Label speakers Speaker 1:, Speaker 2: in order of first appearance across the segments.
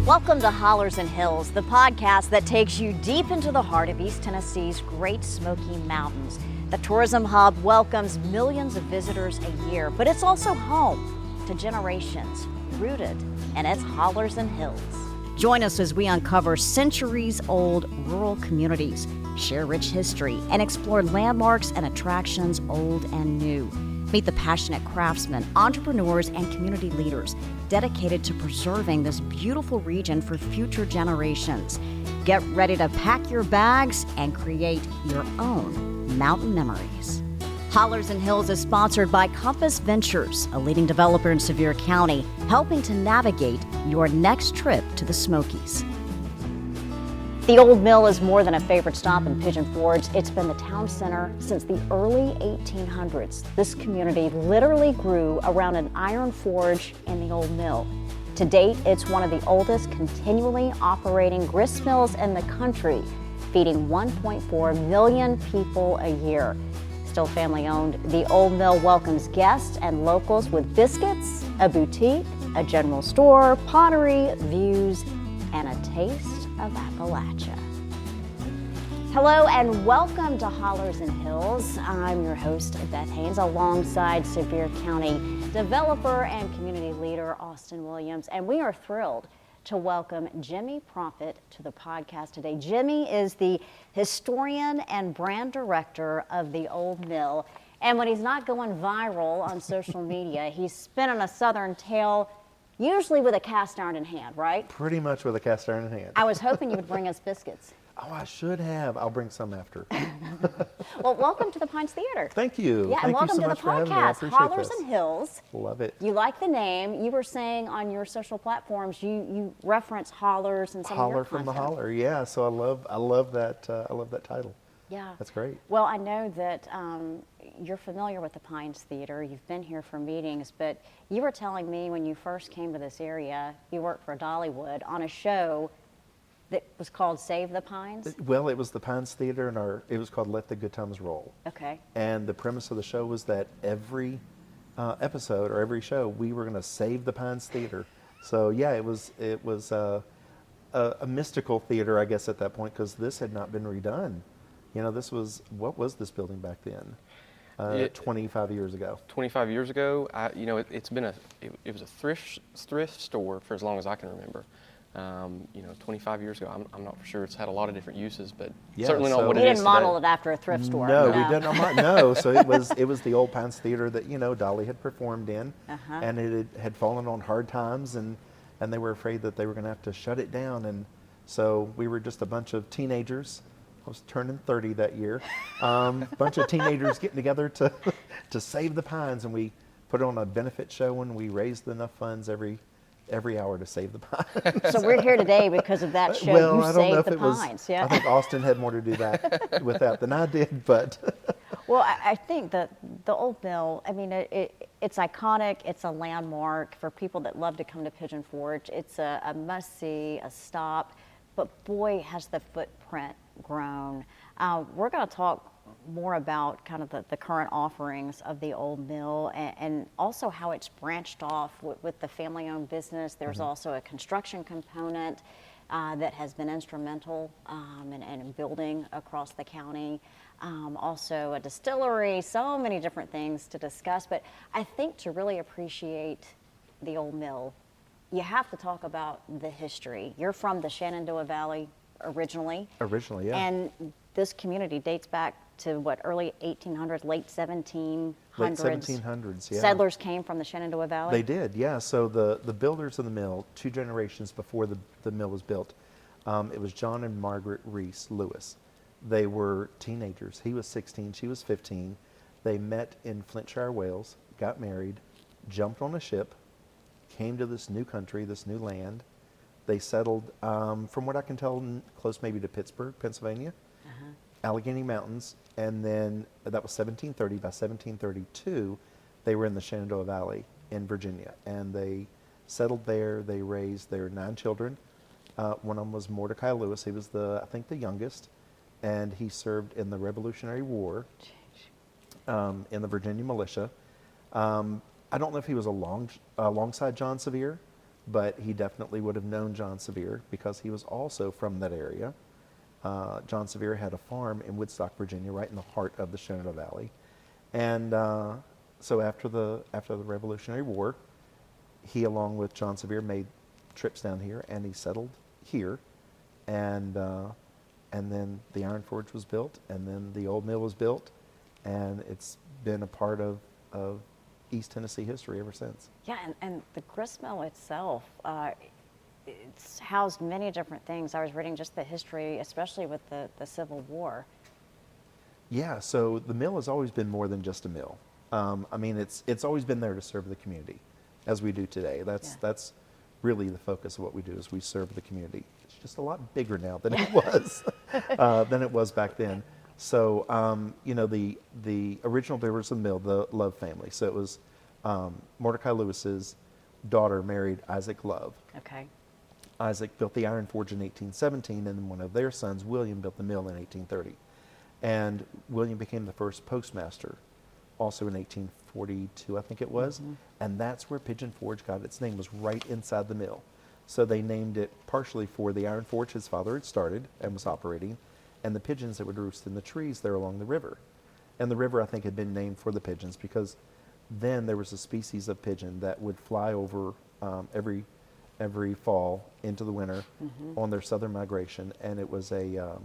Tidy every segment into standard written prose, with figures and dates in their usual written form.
Speaker 1: Welcome to Hollers and Hills, the podcast that takes you deep into the heart of East Tennessee's Great Smoky Mountains. The tourism hub welcomes millions of visitors a year, but it's also home to generations rooted in its Hollers and Hills. Join us as we uncover centuries-old rural communities, share rich history, and explore landmarks and attractions old and new. Meet the passionate craftsmen, entrepreneurs, and community leaders dedicated to preserving this beautiful region for future generations. Get ready to pack your bags and create your own mountain memories. Hollers and Hills is sponsored by Compass Ventures, a leading developer in Sevier County, helping to navigate your next trip to the Smokies. The Old Mill is more than a favorite stop in Pigeon Forge. It's been the town center since the early 1800s. This community literally grew around an iron forge in the Old Mill. To date, it's one of the oldest continually operating grist mills in the country, feeding 1.4 million people a year. Still family owned, the Old Mill welcomes guests and locals with biscuits, a boutique, a general store, pottery, views, and a taste of Appalachia. Hello and welcome to Hollers and Hills. I'm your host, Beth Haynes, alongside Sevier County developer and community leader Austin Williams, and we are thrilled to welcome Jimmy Proffitt to the podcast today. Jimmy is the historian and brand director of the Old Mill, and when he's not going viral on social media, he's spinning a Southern tale, usually with a cast iron in hand, right?
Speaker 2: Pretty much with a cast iron in hand.
Speaker 1: I was hoping you would bring us biscuits.
Speaker 2: Oh, I should have. I'll bring some after.
Speaker 1: Well, welcome to the Pines Theater.
Speaker 2: Thank you.
Speaker 1: Yeah, and
Speaker 2: Thank
Speaker 1: welcome
Speaker 2: you so
Speaker 1: to
Speaker 2: much
Speaker 1: the
Speaker 2: for having me. I
Speaker 1: podcast,
Speaker 2: appreciate
Speaker 1: Hollers
Speaker 2: this.
Speaker 1: and Hills.
Speaker 2: Love it.
Speaker 1: You like the name. You were saying on your social platforms, you reference hollers and some
Speaker 2: Holler
Speaker 1: of your
Speaker 2: from the
Speaker 1: content.
Speaker 2: holler. Yeah. So I love that title.
Speaker 1: Yeah.
Speaker 2: That's great.
Speaker 1: Well, I know that you're familiar with the Pines Theater. You've been here for meetings, but you were telling me when you first came to this area, you worked for Dollywood on a show that was called Save the Pines?
Speaker 2: Well, it was the Pines Theater, and it was called Let the Good Times Roll.
Speaker 1: Okay.
Speaker 2: And the premise of the show was that every episode or every show, we were going to save the Pines Theater. So yeah, it was a mystical theater, I guess, at that point, because this had not been redone. You know, what was this building back then? 25 years ago.
Speaker 3: 25 years ago, it was a thrift store for as long as I can remember. 25 years ago, I'm not for sure. It's had a lot of different uses, but
Speaker 2: Yeah,
Speaker 3: certainly not
Speaker 2: so-
Speaker 3: what
Speaker 1: You
Speaker 3: it is
Speaker 1: didn't model
Speaker 3: today.
Speaker 1: it after a thrift store.
Speaker 2: No, we did not. No, so it was the old Pines Theater that Dolly had performed in, and it had fallen on hard times, and they were afraid that they were going to have to shut it down, and so we were just a bunch of teenagers. I was turning 30 that year. Bunch of teenagers getting together to save the Pines, and we put on a benefit show, and we raised enough funds every hour to save the Pines.
Speaker 1: So we're here today because of that show.
Speaker 2: Well,
Speaker 1: You
Speaker 2: I don't know
Speaker 1: saved
Speaker 2: if
Speaker 1: the
Speaker 2: it was.
Speaker 1: Pines. Yeah.
Speaker 2: I think Austin had more to do with that than I did, but.
Speaker 1: Well, I think that the Old Mill, I mean, it's iconic. It's a landmark for people that love to come to Pigeon Forge. It's a must-see, a stop, but boy, has the footprint grown. We're going to talk more about kind of the current offerings of the Old Mill and also how it's branched off with the family-owned business. There's also a construction component that has been instrumental in building across the county. Also a distillery, so many different things to discuss. But I think to really appreciate the Old Mill, you have to talk about the history. You're from the Shenandoah Valley originally.
Speaker 2: Originally, yeah.
Speaker 1: And this community dates back to what, early 1800s, late 1700s?
Speaker 2: Late 1700s, yeah.
Speaker 1: Settlers came from the Shenandoah Valley?
Speaker 2: They did, yeah. So the builders of the mill, 2 generations before the mill was built, it was John and Margaret Reese Lewis. They were teenagers. He was 16, she was 15. They met in Flintshire, Wales, got married, jumped on a ship, came to this new country, this new land. They settled, from what I can tell, close maybe to Pittsburgh, Pennsylvania, Allegheny Mountains, and then that was 1730. By 1732, they were in the Shenandoah Valley in Virginia, and they settled there. They raised their 9 children. One of them was Mordecai Lewis. He was I think the youngest, and he served in the Revolutionary War in the Virginia militia. I don't know if he was alongside John Sevier, but he definitely would have known John Sevier because he was also from that area. John Sevier had a farm in Woodstock, Virginia, right in the heart of the Shenandoah Valley. And so after the Revolutionary War, he, along with John Sevier, made trips down here, and he settled here. And then the Iron Forge was built, and then the old mill was built, and it's been a part of East Tennessee history ever since.
Speaker 1: Yeah, and the grist mill itself, it's housed many different things. I was reading just the history, especially with the Civil War.
Speaker 2: Yeah, so the mill has always been more than just a mill. I mean, it's always been there to serve the community, as we do today. That's really the focus of what we do, is we serve the community. It's just a lot bigger now than it was back then. So, the original builders of the mill, the Love family. So it was Mordecai Lewis's daughter married Isaac Love.
Speaker 1: Okay.
Speaker 2: Isaac built the Iron Forge in 1817, and then one of their sons, William, built the mill in 1830. And William became the first postmaster, also in 1842, I think it was. Mm-hmm. And that's where Pigeon Forge got its name, was right inside the mill. So they named it partially for the Iron Forge his father had started and was operating, and the pigeons that would roost in the trees there along the river. And the river, I think, had been named for the pigeons because then there was a species of pigeon that would fly over every fall into the winter on their southern migration, and it was a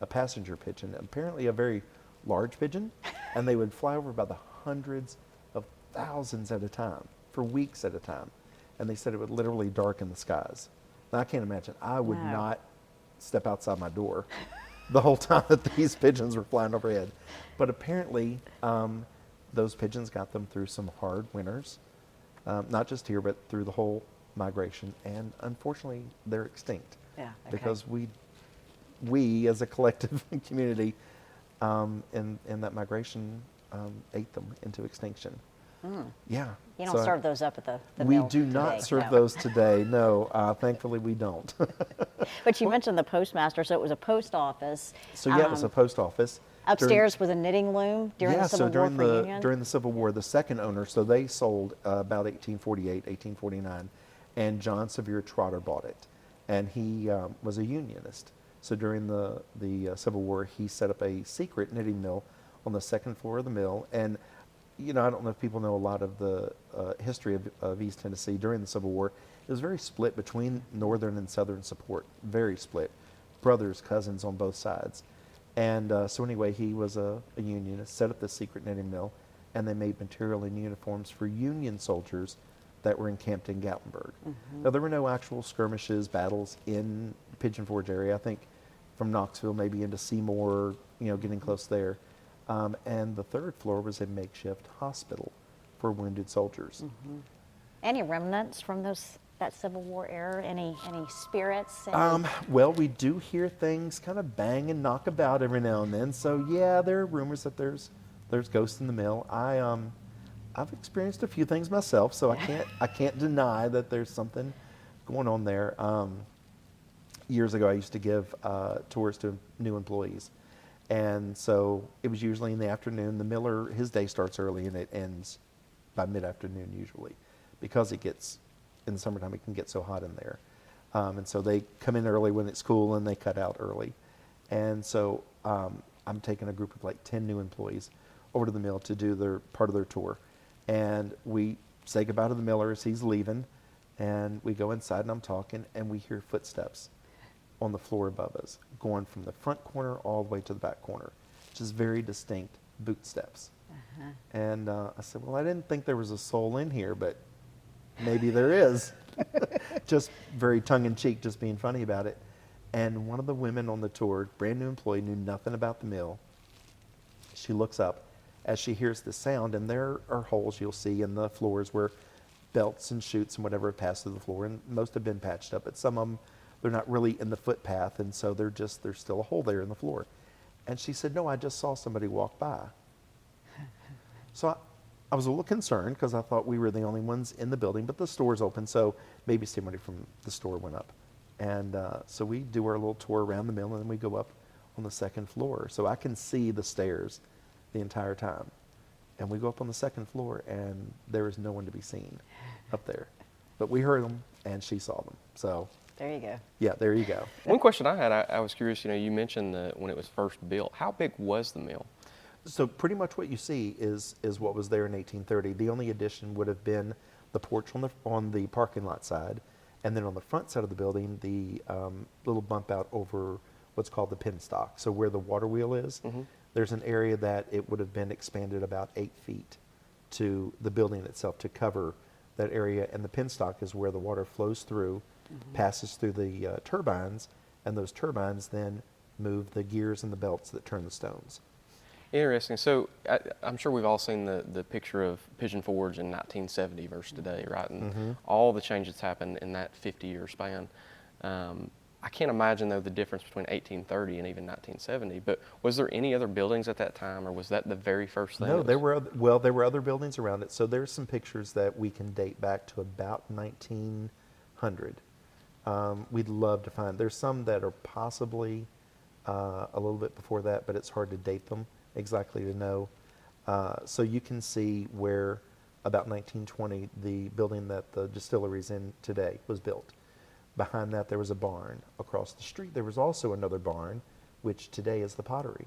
Speaker 2: passenger pigeon, apparently a very large pigeon, and they would fly over by the hundreds of thousands at a time for weeks at a time, and they said it would literally darken the skies. Now, I can't imagine. I would not step outside my door the whole time that these pigeons were flying overhead, but apparently those pigeons got them through some hard winters, not just here, but through the whole migration, and unfortunately they're extinct.
Speaker 1: Yeah, okay.
Speaker 2: Because we as a collective community in that migration ate them into extinction. Yeah.
Speaker 1: You don't serve those up at the
Speaker 2: we
Speaker 1: mill
Speaker 2: do
Speaker 1: today,
Speaker 2: not serve those today. No, thankfully we don't.
Speaker 1: But you mentioned the postmaster, so it was a post office.
Speaker 2: So yeah, it was a post office.
Speaker 1: Upstairs was a knitting loom during the Civil War for Union?
Speaker 2: During the Civil War, the second owner, so they sold about 1848, 1849, and John Sevier Trotter bought it. And he was a unionist. So during the Civil War, he set up a secret knitting mill on the second floor of the mill. And, I don't know if people know a lot of the history of East Tennessee during the Civil War. It was very split between Northern and Southern support, very split. Brothers, cousins on both sides. And so anyway, he was a unionist, set up the secret knitting mill, and they made material and uniforms for Union soldiers that were encamped in Gatlinburg. Now, there were no actual skirmishes, battles in the Pigeon Forge area. I think from Knoxville maybe into Seymour, getting close there. And the third floor was a makeshift hospital for wounded soldiers.
Speaker 1: Any remnants from that Civil War era? Any spirits?
Speaker 2: Well, we do hear things kind of bang and knock about every now and then. So yeah, there are rumors that there's ghosts in the mill. I've experienced a few things myself, so I can't deny that there's something going on there. Years ago, I used to give tours to new employees, and so it was usually in the afternoon. The miller, his day starts early and it ends by mid-afternoon usually, because it gets, in the summertime, it can get so hot in there. And so they come in early when it's cool and they cut out early. And so I'm taking a group of like 10 new employees over to the mill to do their part of their tour. And we say goodbye to the miller as he's leaving, and we go inside and I'm talking, and we hear footsteps on the floor above us, going from the front corner all the way to the back corner, just very distinct boot steps. And I said, well, I didn't think there was a soul in here, but maybe there is. Just very tongue-in-cheek, just being funny about it. And one of the women on the tour, brand new employee, knew nothing about the mill. She looks up as she hears the sound, and there are holes you'll see in the floors where belts and chutes and whatever have passed through the floor, and most have been patched up, but some of them, they're not really in the footpath, and so there's still a hole there in the floor. And she said, no, I just saw somebody walk by. So I was a little concerned because I thought we were the only ones in the building, but the store's open, so maybe somebody from the store went up. And so we do our little tour around the mill, and then we go up on the second floor. So I can see the stairs the entire time. And we go up on the second floor, and there is no one to be seen up there. but we heard them and she saw them. So
Speaker 1: There you go.
Speaker 2: yeah, there you go.
Speaker 3: One question I had, I was curious, you mentioned when it was first built, how big was the mill?
Speaker 2: So pretty much what you see is what was there in 1830. The only addition would have been the porch on the parking lot side, and then on the front side of the building, the little bump out over what's called the penstock. So where the water wheel is, there's an area that it would have been expanded about 8 feet to the building itself to cover that area, and the penstock is where the water flows through, passes through the turbines, and those turbines then move the gears and the belts that turn the stones.
Speaker 3: Interesting. So I'm sure we've all seen the picture of Pigeon Forge in 1970 versus today, right? And all the changes happened in that 50-year span. I can't imagine, though, the difference between 1830 and even 1970. But was there any other buildings at that time, or was that the very first thing?
Speaker 2: No, there were other buildings around it. So there's some pictures that we can date back to about 1900. We'd love to find. There's some that are possibly a little bit before that, but it's hard to date them exactly to know. So you can see where about 1920 the building that the distillery's in today was built. Behind that there was a barn. Across the street there was also another barn, which today is the pottery.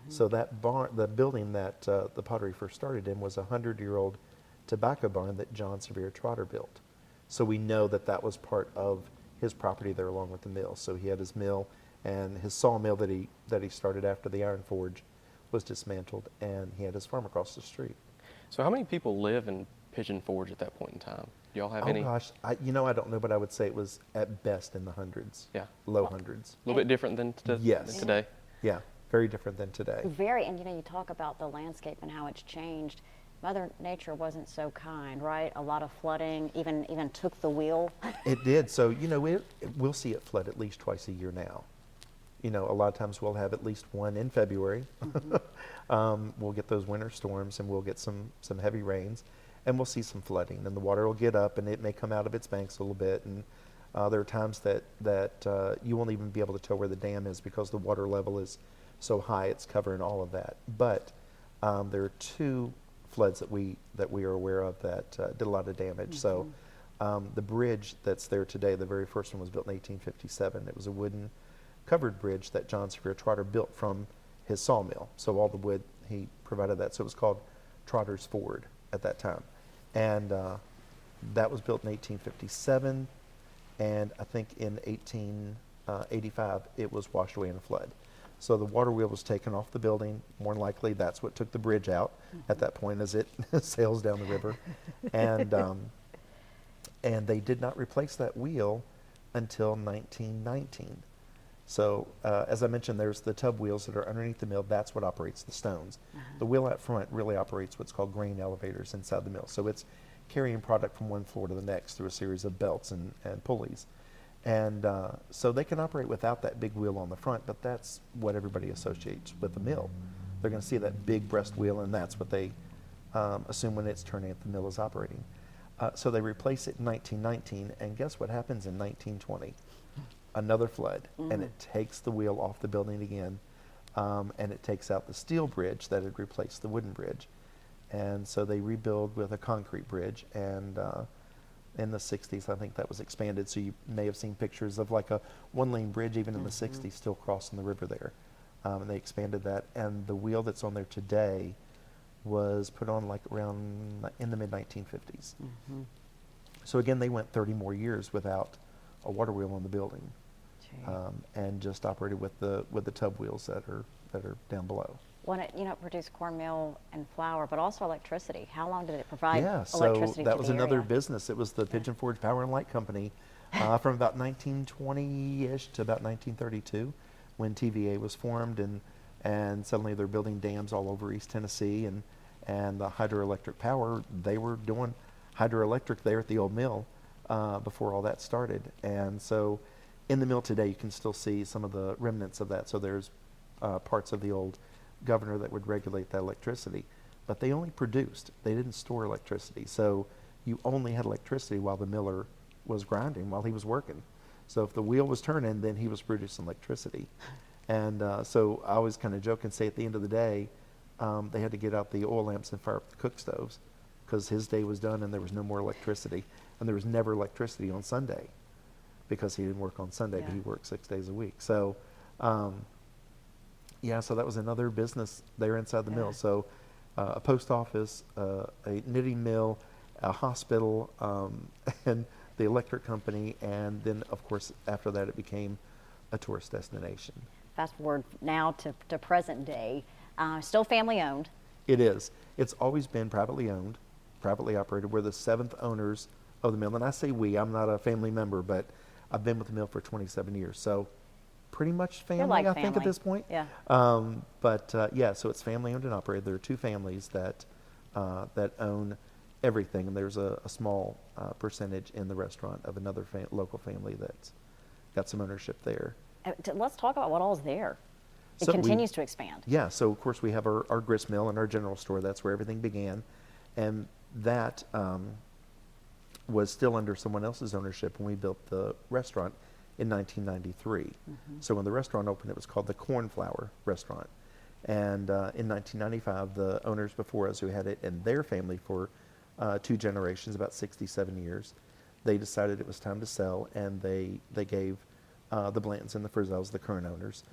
Speaker 2: So that barn, the building that the pottery first started in, was a 100-year-old tobacco barn that John Sevier Trotter built. So we know that that was part of his property there along with the mill. So he had his mill, and his sawmill that he started after the iron forge was dismantled, and he had his farm across the street.
Speaker 3: So how many people live in Pigeon Forge at that point in time? Do y'all have any?
Speaker 2: Oh gosh, I don't know, but I would say it was at best in the hundreds.
Speaker 3: Yeah.
Speaker 2: Low hundreds.
Speaker 3: A little bit different than
Speaker 2: Yes.
Speaker 3: than today?
Speaker 2: Yeah, very different than today.
Speaker 1: And you talk about the landscape and how it's changed. Mother Nature wasn't so kind, right? A lot of flooding, even took the wheel.
Speaker 2: It did. So, we'll see it flood at least twice a year now. A lot of times we'll have at least one in February. We'll get those winter storms, and we'll get some heavy rains, and we'll see some flooding, and the water will get up, and it may come out of its banks a little bit. And there are times that you won't even be able to tell where the dam is because the water level is so high it's covering all of that. But there are 2 floods that we are aware of that did a lot of damage. So the bridge that's there today, the very first one was built in 1857. It was a wooden covered bridge that John Sevier Trotter built from his sawmill. So all the wood, he provided that. So it was called Trotter's Ford at that time. And that was built in 1857. And I think in 1885, it was washed away in a flood. So the water wheel was taken off the building. More than likely, that's what took the bridge out at that point as it sails down the river. And they did not replace that wheel until 1919. So as I mentioned, there's the tub wheels that are underneath the mill. That's what operates the stones. The wheel out front really operates what's called grain elevators inside the mill. So it's carrying product from one floor to the next through a series of belts and pulleys. And so they can operate without that big wheel on the front, but that's what everybody associates with the mill. They're going to see that big breast wheel, and that's what they assume when it's turning if the mill is operating. So they replace it in 1919, and guess what happens in 1920? Another flood, and it takes the wheel off the building again, and it takes out the steel bridge that had replaced the wooden bridge. And so they rebuild with a concrete bridge, and in the 60s, I think that was expanded. So you may have seen pictures of like a one-lane bridge, even in the 60s, still crossing the river there. And they expanded that. And the wheel that's on there today was put on like around in the mid-1950s. So again, they went 30 more years without a water wheel on the building, and just operated with the tub wheels that are down below.
Speaker 1: When it produced cornmeal and flour, but also electricity. How long did it provide
Speaker 2: So
Speaker 1: electricity
Speaker 2: that
Speaker 1: to
Speaker 2: was
Speaker 1: the
Speaker 2: another
Speaker 1: area?
Speaker 2: business. It was the Pigeon Forge Power and Light Company from about 1920-ish to about 1932 when TVA was formed, and suddenly they're building dams all over East Tennessee, and the hydroelectric power, they were doing hydroelectric there at the old mill before all that started. And so in the mill today, you can still see some of the remnants of that. So there's parts of the old governor that would regulate that electricity, but they only produced, they didn't store electricity. So you only had electricity while the miller was grinding, while he was working. So if the wheel was turning, then he was producing electricity. And so I always kind of joke and say at the end of the day, they had to get out the oil lamps and fire up the cook stoves because his day was done and there was no more electricity. and there was never electricity on Sunday because he didn't work on Sunday, but he worked 6 days a week. So, so that was another business there inside the mill. So, a post office, a knitting mill, a hospital, and the electric company, and then, of course, after that, it became a tourist destination.
Speaker 1: Fast forward now to present day, still family owned.
Speaker 2: It is. It's always been privately owned, privately operated. We're the 7th owners of the mill, and I say we. I'm not a family member, but I've been with the mill for 27 years, so pretty much family,
Speaker 1: like
Speaker 2: I think, at
Speaker 1: family.
Speaker 2: this point.
Speaker 1: Yeah.
Speaker 2: So it's family owned and operated. There are 2 families that own everything, and there's a small percentage in the restaurant of another local family that's got some ownership there.
Speaker 1: Let's talk about what all's there. It
Speaker 2: So
Speaker 1: continues to expand.
Speaker 2: Yeah, so of course we have our grist mill and our general store. That's where everything began. And that was still under someone else's ownership when we built the restaurant in 1993. So when the restaurant opened, it was called the Cornflower Restaurant. And in 1995, the owners before us, who had it in their family for 2 generations, about 67 years, they decided it was time to sell, and they gave the Blantons and the Frizzels, the current owners,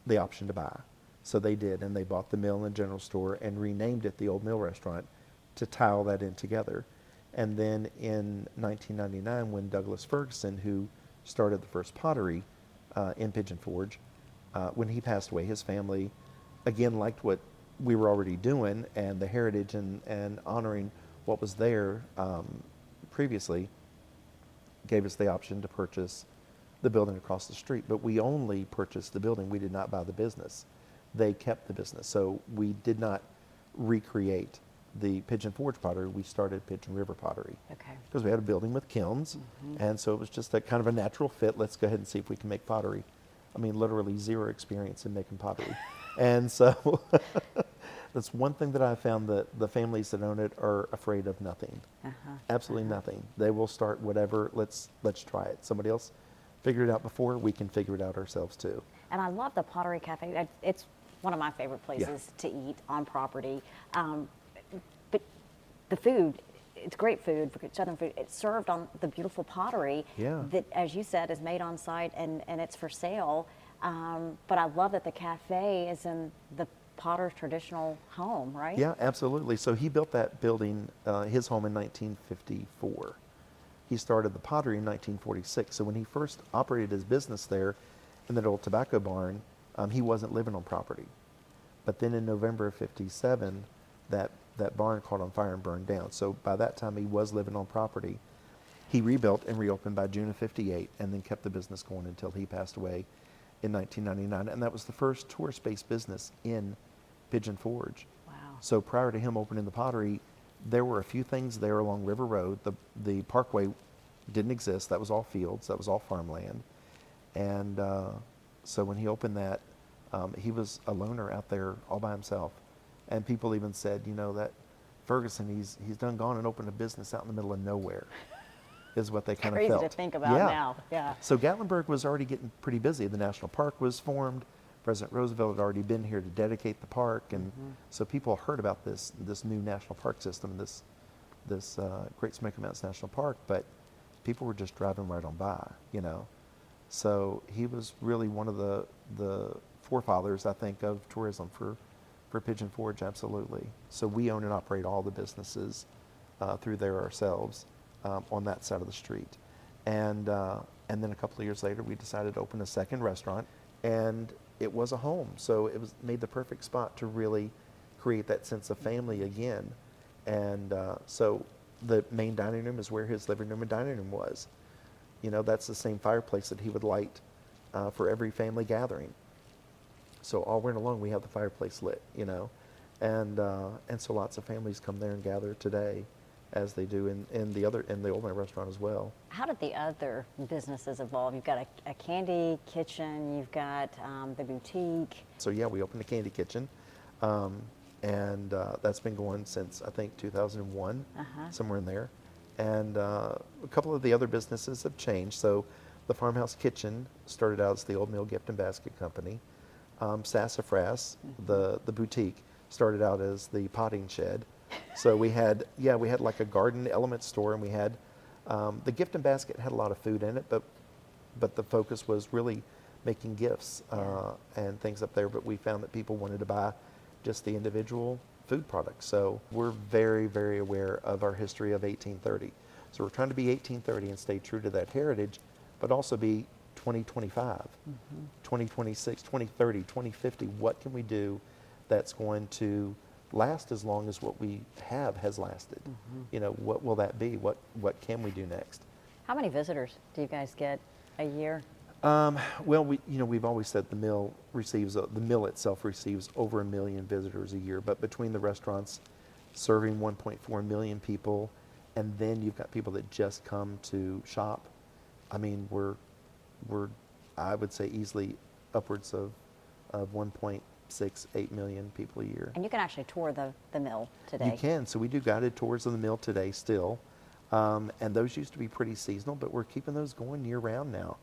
Speaker 2: the option to buy. So they did, and they bought the mill and general store and renamed it the Old Mill Restaurant to tie all that in together. And then in 1999, when Douglas Ferguson, who started the first pottery in Pigeon Forge, when he passed away, his family, again, liked what we were already doing and the heritage and honoring what was there previously, gave us the option to purchase the building across the street. But we only purchased the building. We did not buy the business. They kept the business. So we did not recreate the Pigeon Forge pottery. We started Pigeon River Pottery.
Speaker 1: Okay.
Speaker 2: Because we had a building with kilns, and so it was just a kind of a natural fit. Let's go ahead and see if we can make pottery. I mean, literally 0 experience in making pottery. And so that's one thing that I found, that the families that own it are afraid of nothing. Absolutely nothing. They will start whatever, let's try it. Somebody else figured it out before, we can figure it out ourselves too.
Speaker 1: And I love the Pottery Cafe. It's one of my favorite places to eat on property. But the food, it's great food, Southern food. It's served on the beautiful pottery that, as you said, is made on site and it's for sale. But I love that the cafe is in the potter's traditional home, right?
Speaker 2: Yeah, absolutely. So he built that building, his home, in 1954. He started the pottery in 1946. So when he first operated his business there in that old tobacco barn, he wasn't living on property. But then in November of 57, that barn caught on fire and burned down. So by that time, he was living on property. He rebuilt and reopened by June of 58, and then kept the business going until he passed away in 1999. And that was the first tourist-based business in Pigeon Forge.
Speaker 1: Wow.
Speaker 2: So prior to him opening the pottery, there were a few things there along River Road. The parkway didn't exist. That was all fields. That was all farmland. And so when he opened that, he was a loner out there all by himself. And people even said, you know, that Ferguson, he's done gone and opened a business out in the middle of nowhere, is what they kind of felt.
Speaker 1: Crazy to think about now. Yeah.
Speaker 2: So Gatlinburg was already getting pretty busy. The National Park was formed. President Roosevelt had already been here to dedicate the park, and so people heard about this new national park system, this Great Smoky Mountains National Park, but people were just driving right on by, you know. So he was really one of the forefathers, I think, of tourism for Pigeon Forge, absolutely. So we own and operate all the businesses through there ourselves on that side of the street. And then a couple of years later, we decided to open a second restaurant, and it was a home. So it made the perfect spot to really create that sense of family again. And so the main dining room is where his living room and dining room was. You know, that's the same fireplace that he would light for every family gathering. So all winter long, we have the fireplace lit, you know. And so lots of families come there and gather today, as they do in the Old Mill Restaurant as well. How
Speaker 1: did the other businesses evolve? You've got a candy kitchen, you've got the boutique.
Speaker 2: So yeah, we opened a candy kitchen, and that's been going since, I think, 2001, somewhere in there. And a couple of the other businesses have changed. So the Farmhouse Kitchen started out as the Old Mill Gift and Basket Company. Sassafras, the boutique, started out as the potting shed. So we had like a garden element store, and we had The gift and basket had a lot of food in it, but the focus was really making gifts and things up there. But we found that people wanted to buy just the individual food products. So we're very, very aware of our history of 1830. So we're trying to be 1830 and stay true to that heritage, but also be 2025, 2026, 2030, 2050. What can we do that's going to last as long as what we have has lasted? You know, what will that be? What can we do next?
Speaker 1: How many visitors do you guys get a year?
Speaker 2: Well, we've always said the mill itself receives over 1 million visitors a year, but between the restaurants serving 1.4 million people, and then you've got people that just come to shop. I mean, we're I would say easily upwards of 1.68 million people a year.
Speaker 1: And you can actually tour the mill today.
Speaker 2: You can. So we do guided tours of the mill today still, and those used to be pretty seasonal, but we're keeping those going year round now.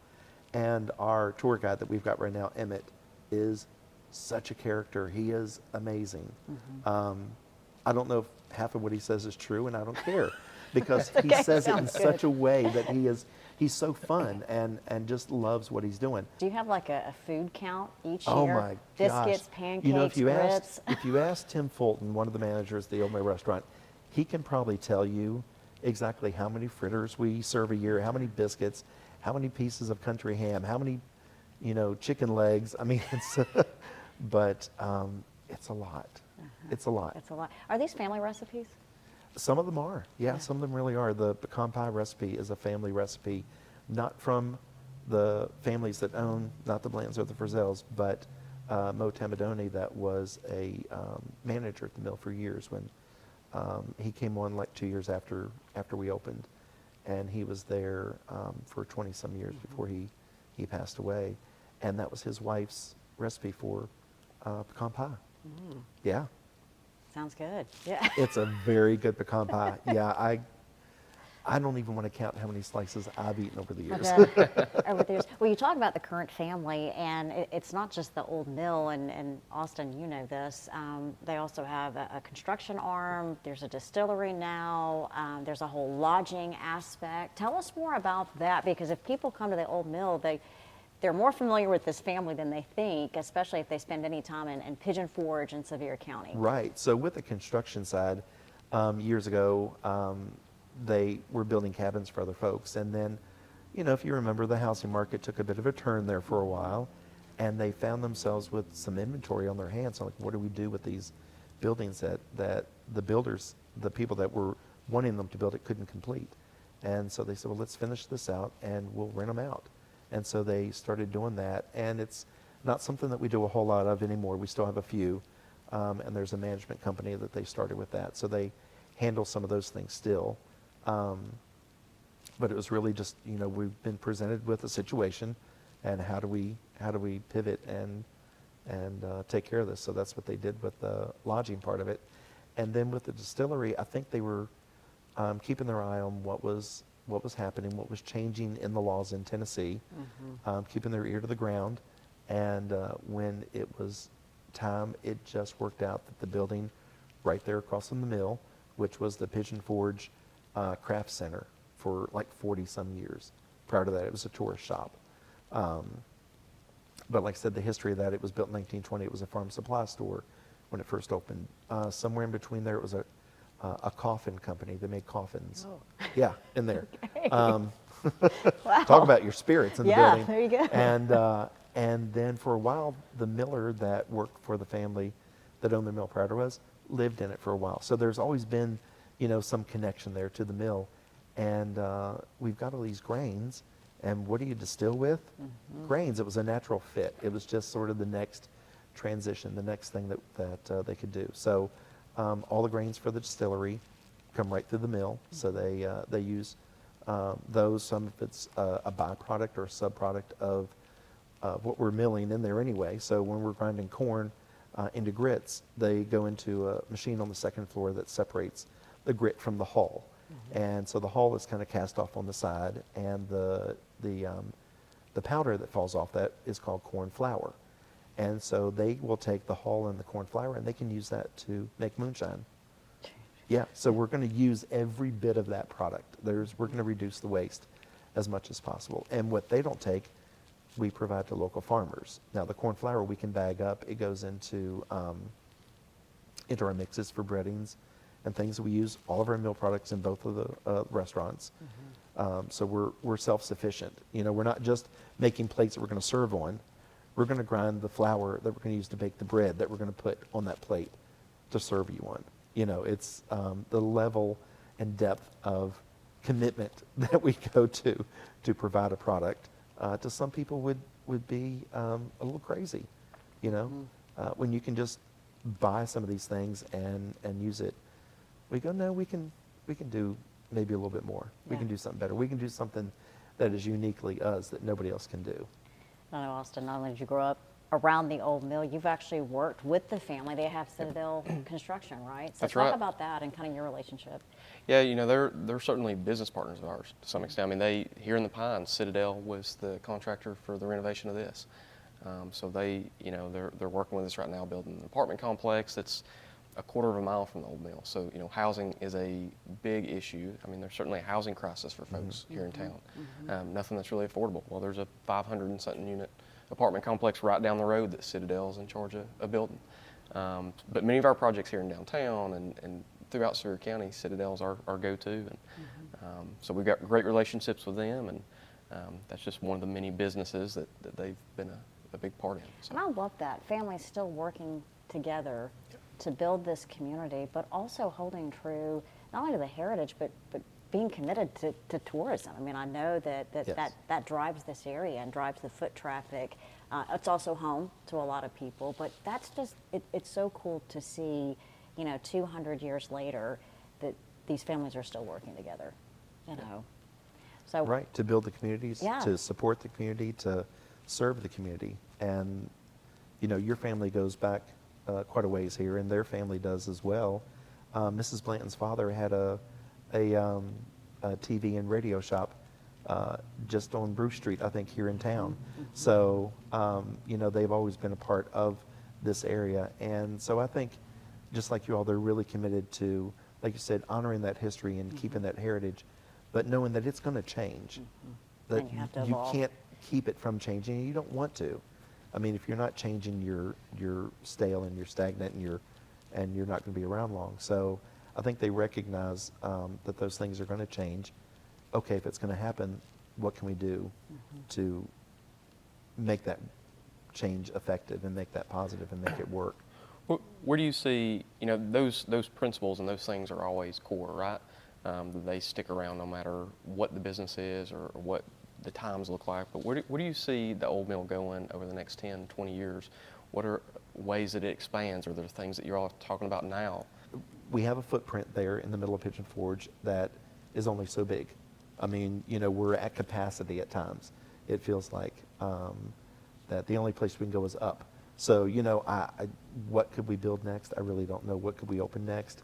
Speaker 2: And our tour guide that we've got right now, Emmett, is such a character. He is amazing. I don't know if half of what he says is true, and I don't care, because he says it in such a way that he's so fun and just loves what he's doing.
Speaker 1: Do you have like a food count each
Speaker 2: Oh
Speaker 1: year?
Speaker 2: my
Speaker 1: Biscuits,
Speaker 2: gosh.
Speaker 1: pancakes,
Speaker 2: You know, if you
Speaker 1: grits?
Speaker 2: ask Tim Fulton, one of the managers at the Old Mill restaurant, he can probably tell you exactly how many fritters we serve a year, how many biscuits, how many pieces of country ham, how many, chicken legs. I mean, but it's a lot. It's a lot.
Speaker 1: It's a lot. Are these family recipes?
Speaker 2: Some of them are. Yeah, some of them really are. The pecan pie recipe is a family recipe, not from the families that own, not the Blands or the Frizzels, but Mo Tamadoni, that was a manager at the mill for years when he came on like 2 years after we opened. And he was there for 20-some years before he passed away. And that was his wife's recipe for pecan pie. Yeah.
Speaker 1: Sounds good. Yeah.
Speaker 2: It's a very good pecan pie. Yeah, I don't even want to count how many slices I've eaten over the years.
Speaker 1: Over the years. Well, you talk about the current family, and it's not just the old mill, and Austin, you know this. They also have a construction arm. There's a distillery now. There's a whole lodging aspect. Tell us more about that, because if people come to the old mill, they're more familiar with this family than they think, especially if they spend any time in Pigeon Forge in Sevier County.
Speaker 2: Right. So with the construction side, years ago, they were building cabins for other folks. And then, if you remember, the housing market took a bit of a turn there for a while, and they found themselves with some inventory on their hands. So like, what do we do with these buildings that the builders, the people that were wanting them to build it, couldn't complete? And so they said, well, let's finish this out and we'll rent them out. And so they started doing that. And it's not something that we do a whole lot of anymore. We still have a few. And there's a management company that they started with that. So they handle some of those things still. But it was really just, we've been presented with a situation, and how do we pivot and take care of this? So that's what they did with the lodging part of it. And then with the distillery, I think they were keeping their eye on what was happening, what was changing in the laws in Tennessee, keeping their ear to the ground. And when it was time, it just worked out that the building right there across from the mill, which was the Pigeon Forge Craft Center for like 40-some years. Prior to that, it was a tourist shop. But like I said, the history of that, it was built in 1920. It was a farm supply store when it first opened. Somewhere in between there, it was a coffin company. They made coffins.
Speaker 1: Oh.
Speaker 2: Yeah, in there.
Speaker 1: Okay. Wow.
Speaker 2: Talk about your spirits in the building.
Speaker 1: Yeah, there you go.
Speaker 2: And then for a while, the miller that worked for the family that owned the mill prior to us lived in it for a while. So there's always been, some connection there to the mill. And we've got all these grains. And what do you distill with? Grains. It was a natural fit. It was just sort of the next transition, the next thing that they could do. So all the grains for the distillery come right through the mill. So they use those. Some of it's a byproduct or a subproduct of what we're milling in there anyway. So when we're grinding corn into grits, they go into a machine on the second floor that separates the grit from the hull. And so the hull is kind of cast off on the side, and the powder that falls off that is called corn flour. And so they will take the hull and the corn flour, and they can use that to make moonshine. Yeah, so we're going to use every bit of that product. We're going to reduce the waste as much as possible. And what they don't take, we provide to local farmers. Now, the corn flour we can bag up. It goes into our mixes for breadings and things. We use all of our meal products in both of the restaurants. So we're self-sufficient. You know, we're not just making plates that we're going to serve on. We're going to grind the flour that we're going to use to bake the bread that we're going to put on that plate to serve you on. You know, it's the level and depth of commitment that we go to provide a product. To some people would be a little crazy, you know, when you can just buy some of these things and use it. We go, no, we can do maybe a little bit more. We can do something better. We can do something that is uniquely us that nobody else can do.
Speaker 1: I know, Austin, not only did you grow up around the old mill, you've actually worked with the family. They have Citadel Construction, right? So
Speaker 3: That's
Speaker 1: talk
Speaker 3: right.
Speaker 1: about that and kind of your relationship.
Speaker 3: Yeah, you know, they're certainly business partners of ours to some extent. I mean, here in the Pines, Citadel was the contractor for the renovation of this. So they, you know, they're working with us right now building an apartment complex that's a quarter of a mile from the old mill. So, you know, housing is a big issue. I mean, there's certainly a housing crisis for folks here in town. Nothing that's really affordable. Well, there's a 500 and something unit apartment complex right down the road that Citadel's in charge of building. But many of our projects here in downtown and throughout Sevier County, Citadel's our go-to. And so we've got great relationships with them, and that's just one of the many businesses that they've been a big part in. So.
Speaker 1: And I love that. Families still working together to build this community, but also holding true not only to the heritage, but being committed to tourism. I mean, I know that drives this area and drives the foot traffic. It's also home to a lot of people, but that's just, it's so cool to see, you know, 200 years later that these families are still working together, you know. So
Speaker 2: Right, to build the communities,
Speaker 1: Yeah.
Speaker 2: to support the community, to serve the community. And, you know, your family goes back quite a ways here, and their family does as well. Mrs. Blanton's father had a TV and radio shop just on Bruce Street, I think, here in town. So, you know, they've always been a part of this area. And so I think, just like you all, they're really committed to, like you said, honoring that history and keeping that heritage, but knowing that it's going to change. That
Speaker 1: And you have to
Speaker 2: you
Speaker 1: evolve.
Speaker 2: can't keep it from changing, and you don't want to. I mean, if you're not changing, you're stale and you're stagnant, and you're not going to be around long. So I think they recognize that those things are going to change. Okay, if it's going to happen, what can we do to make that change effective and make that positive and make it work?
Speaker 3: Where do you see, you know, those principles and those things are always core, right? They stick around no matter what the business is or what the times look like. But where do you see the old mill going over the next 10, 20 years? What are ways that it expands? Are there things that you're all talking about now?
Speaker 2: We have a footprint there in the middle of Pigeon Forge that is only so big. I mean, you know, we're at capacity at times. It feels like that the only place we can go is up. So, you know, what could we build next? I really don't know. What could we open next?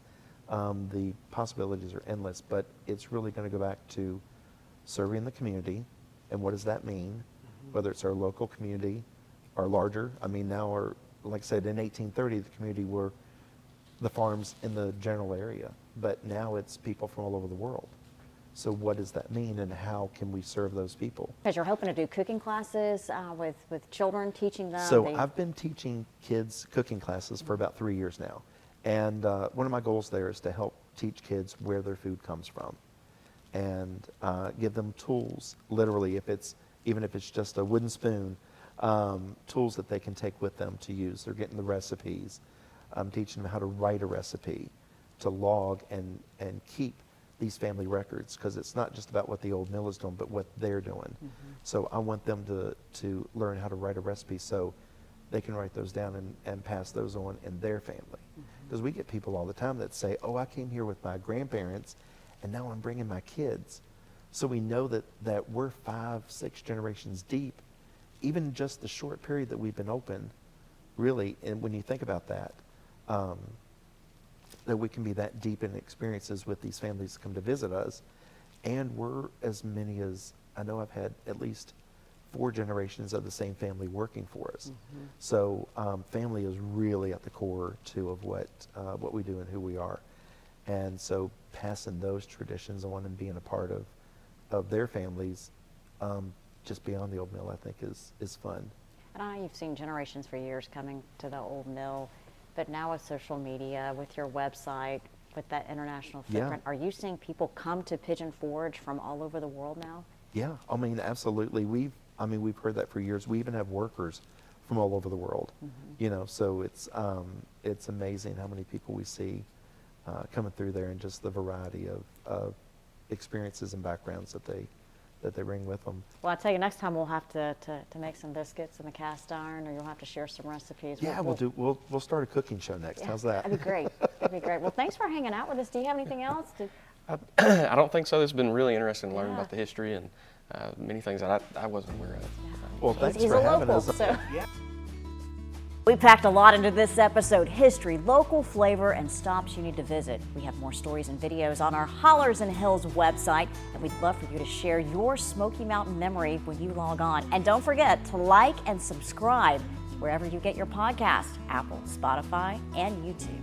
Speaker 2: The possibilities are endless, but it's really going to go back to serving the community. And what does that mean? Whether it's our local community or larger. I mean, now, like I said, in 1830, the community were the farms in the general area, but now it's people from all over the world. So what does that mean, and how can we serve those people?
Speaker 1: because you're hoping to do cooking classes with children, teaching them.
Speaker 2: So I've been teaching kids cooking classes for about 3 years now. And one of my goals there is to help teach kids where their food comes from and give them tools, literally, even if it's just a wooden spoon, tools that they can take with them to use. They're getting the recipes. I'm teaching them how to write a recipe, to log and keep these family records, because it's not just about what the old mill is doing, but what they're doing. So I want them to learn how to write a recipe so they can write those down and pass those on in their family. Because we get people all the time that say, oh, I came here with my grandparents, and now I'm bringing my kids. So we know that we're 5, 6 generations deep, even just the short period that we've been open, really, and when you think about that, that we can be that deep in experiences with these families that come to visit us. And we're as many as, I know I've had at least 4 generations of the same family working for us. So family is really at the core, too, of what we do and who we are. And so passing those traditions on and being a part of their families, just beyond the old mill, I think is fun.
Speaker 1: And I know you've seen generations for years coming to the old mill, but now with social media, with your website, with that international footprint, are you seeing people come to Pigeon Forge from all over the world now?
Speaker 2: Yeah, I mean, absolutely. We've heard that for years. We even have workers from all over the world, so it's amazing how many people we see coming through there, and just the variety of experiences and backgrounds that they bring with them.
Speaker 1: Well, I tell you, next time we'll have to make some biscuits in the cast iron, or you'll have to share some recipes.
Speaker 2: Yeah, we'll start a cooking show next.
Speaker 1: Yeah,
Speaker 2: How's that?
Speaker 1: That'd be great. That'd be great. Well, thanks for hanging out with us. Do you have anything else?
Speaker 3: I don't think so. It's been really interesting to learn
Speaker 1: Yeah.
Speaker 3: about the history and many things that I wasn't aware of.
Speaker 2: Well, thanks
Speaker 1: He's
Speaker 2: for
Speaker 1: a
Speaker 2: having
Speaker 1: local,
Speaker 2: us.
Speaker 1: so.
Speaker 2: Yeah.
Speaker 1: We packed a lot into this episode: history, local flavor, and stops you need to visit. We have more stories and videos on our Hollers and Hills website, and we'd love for you to share your Smoky Mountain memory when you log on. And don't forget to like and subscribe wherever you get your podcast: Apple, Spotify, and YouTube.